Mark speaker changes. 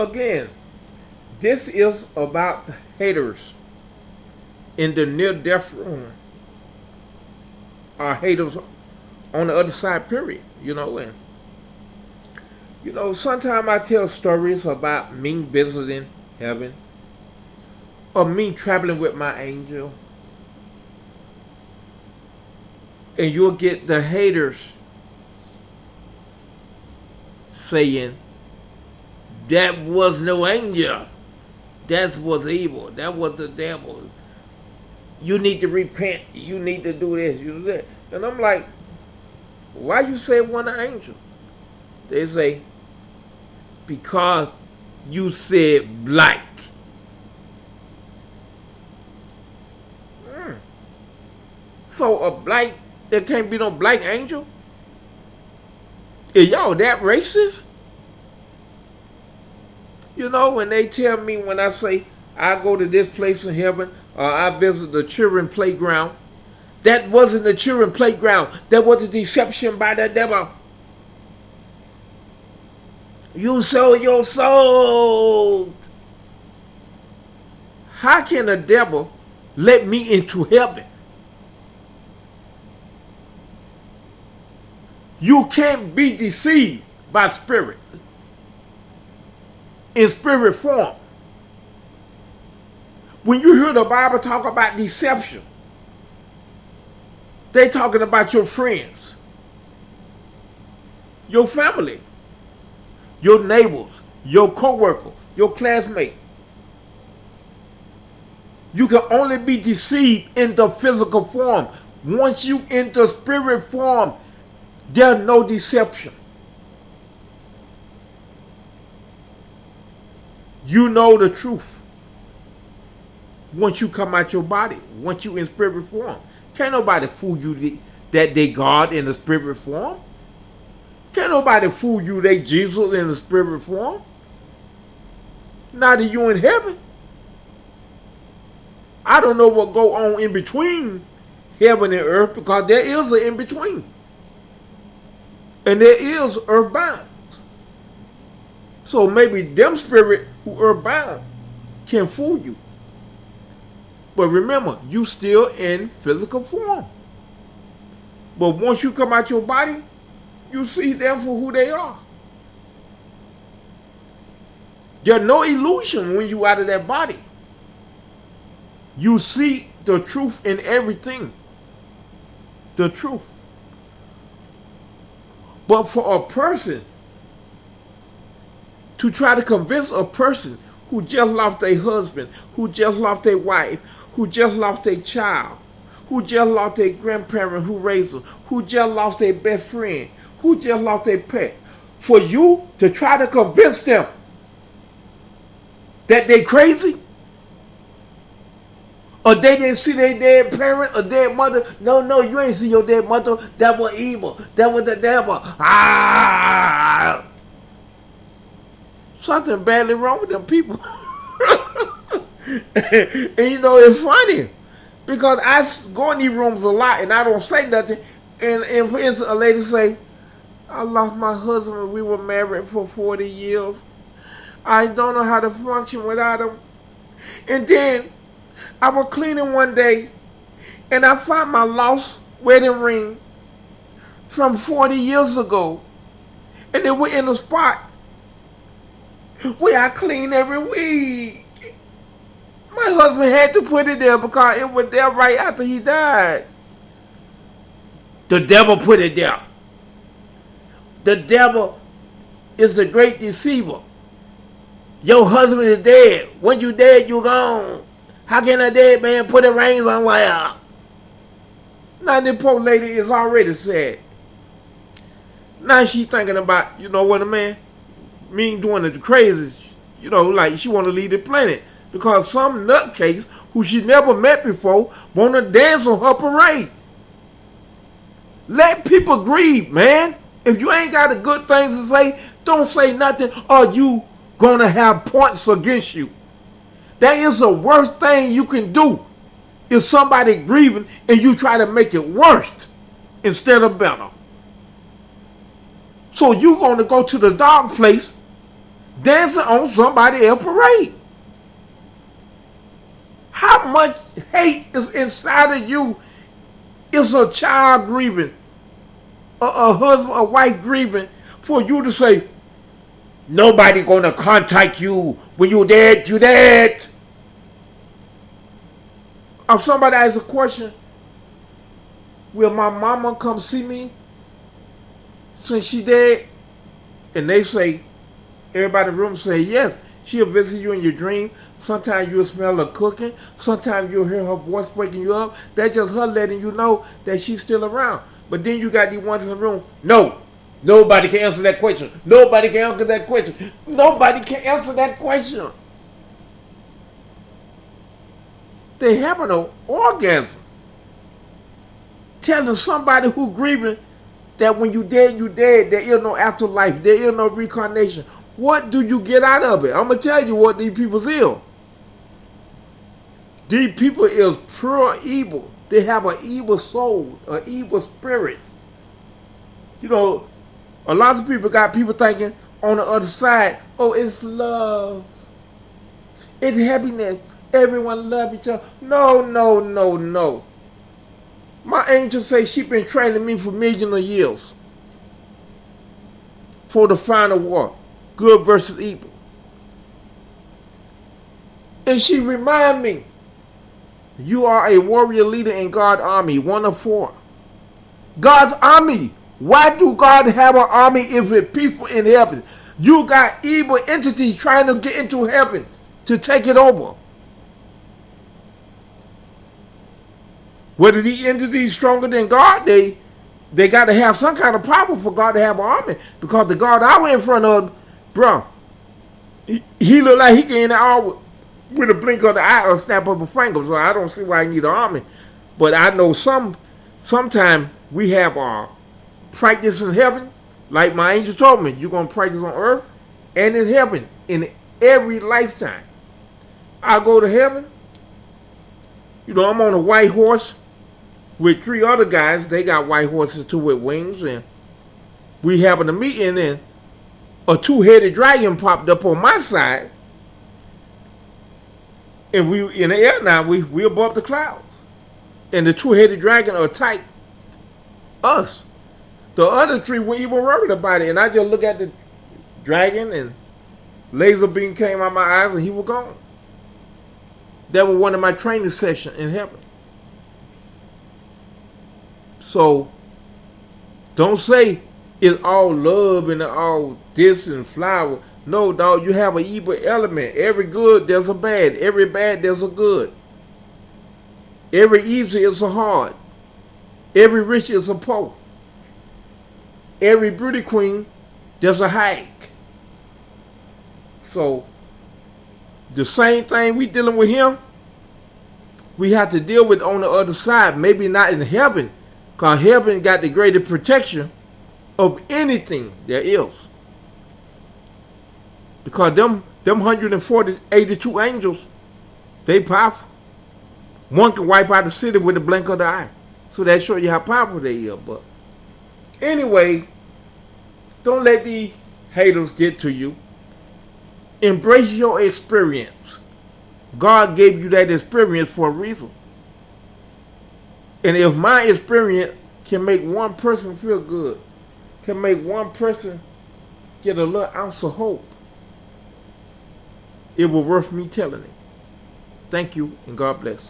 Speaker 1: again, this is about the haters in the near death room. Our haters on the other side, period. And sometimes I tell stories about me visiting heaven or me traveling with my angel, and you'll get the haters saying, that was no angel. That was evil. That was the devil. You need to repent. You need to do this. You do that. And I'm like, why you say one an angel? They say, because you said black. So there can't be no black angel? Is y'all that racist? When they tell me, when I say I go to this place in heaven, or I visit the children playground, that wasn't the children playground. That was a deception by the devil. You sold your soul. How can the devil let me into heaven? You can't be deceived by spirit. In spirit form. When you hear the Bible talk about deception, they talking about your friends, your family, your neighbors, your co-workers, your classmates. You can only be deceived in the physical form. Once you enter spirit form, there's no deception. You know the truth. Once you come out your body, once you in spirit form. Can't nobody fool you that they God in the spirit form. Can't nobody fool you they Jesus in the spirit form. Now that you in heaven. I don't know what go on in between heaven and earth, because there is an in between. And there is earthbound. So maybe them spirit who earthbound can fool you. But remember, you still in physical form. But once you come out your body, you see them for who they are. There's no illusion when you out of that body. You see the truth in everything. The truth. But for a person to try to convince a person who just lost their husband, who just lost their wife, who just lost their child, who just lost their grandparent who raised them, who just lost their best friend, who just lost their pet, for you to try to convince them that they crazy, or they didn't see their dead parent or dead mother. No, you ain't see your dead mother. That was evil. That was the devil. Something badly wrong with them people. And it's funny, because I go in these rooms a lot and I don't say nothing. And for instance, a lady say, I lost my husband. We were married for 40 years. I don't know how to function without him. And then I was cleaning one day and I found my lost wedding ring from 40 years ago. And it was in a spot where I clean every week. My husband had to put it there because it was there right after he died. The devil put it there. The devil is the great deceiver. Your husband is dead. When you dead, you gone. How can a dead man put a ring somewhere? Now the poor lady is already sad. Now she thinking about, what a man mean doing the crazy, like she want to leave the planet. Because some nutcase who she never met before want to dance on her parade. Let people grieve, man. If you ain't got the good things to say, don't say nothing, or you gonna have points against you. That is the worst thing you can do. If somebody grieving and you try to make it worse instead of better. So you gonna go to the dark place dancing on somebody else's parade. How much hate is inside of you? Is a child grieving, a husband, a wife grieving, for you to say, nobody gonna contact you when you dead, you dead. Or somebody asks a question, will my mama come see me since she dead? And they say, everybody in the room say yes. She'll visit you in your dream. Sometimes you'll smell her cooking. Sometimes you'll hear her voice waking you up. That's just her letting you know that she's still around. But then you got these ones in the room. No. Nobody can answer that question. Nobody can answer that question. Nobody can answer that question. They having an orgasm. Telling somebody who grieving that when you dead, you dead. There is no afterlife. There is no reincarnation. What do you get out of it? I'm going to tell you what these people is. These people is pure evil. They have an evil soul, an evil spirit. You know, a lot of people got people thinking on the other side, oh, it's love. It's happiness. Everyone love each other. No, no, no, no. My angel say she been training me for millions of years for the final war. Good versus evil. And she remind me, you are a warrior leader in God's army, one of four. God's army. Why do God have an army if it's peaceful in heaven? You got evil entities trying to get into heaven to take it over. Whether the entities stronger than God, they got to have some kind of power for God to have an army. Because the God I went in front of, bro, he look like he can end it all with a blink of the eye or snap of a finger. So I don't see why he need an army. But I know sometime we have our practice in heaven. Like my angel told me, you're going to practice on earth and in heaven in every lifetime. I go to heaven. You know, I'm on a white horse with 3 other guys. They got white horses too with wings. And we having a meeting and a 2-headed dragon popped up on my side. And we in the air now, we above the clouds. And the 2-headed dragon attacked us. The other 3 weren't even worried about it. And I just look at the dragon and laser beam came out of my eyes and he was gone. That was one of my training sessions in heaven. So don't say it's all love and all this and flower. No, dog, you have an evil element. Every good, there's a bad. Every bad, there's a good. Every easy is a hard. Every rich is a poor. Every beauty queen, there's a hag. So, the same thing we dealing with him, we have to deal with on the other side. Maybe not in heaven, because heaven got the greater protection of anything there is. Because them 182 angels, they powerful. One can wipe out the city with the blink of the eye. So that shows you how powerful they are. But anyway, don't let these haters get to you. Embrace your experience. God gave you that experience for a reason. And if my experience can make one person feel good, can make one person get a little ounce of hope, it will worth me telling it. Thank you, and God bless.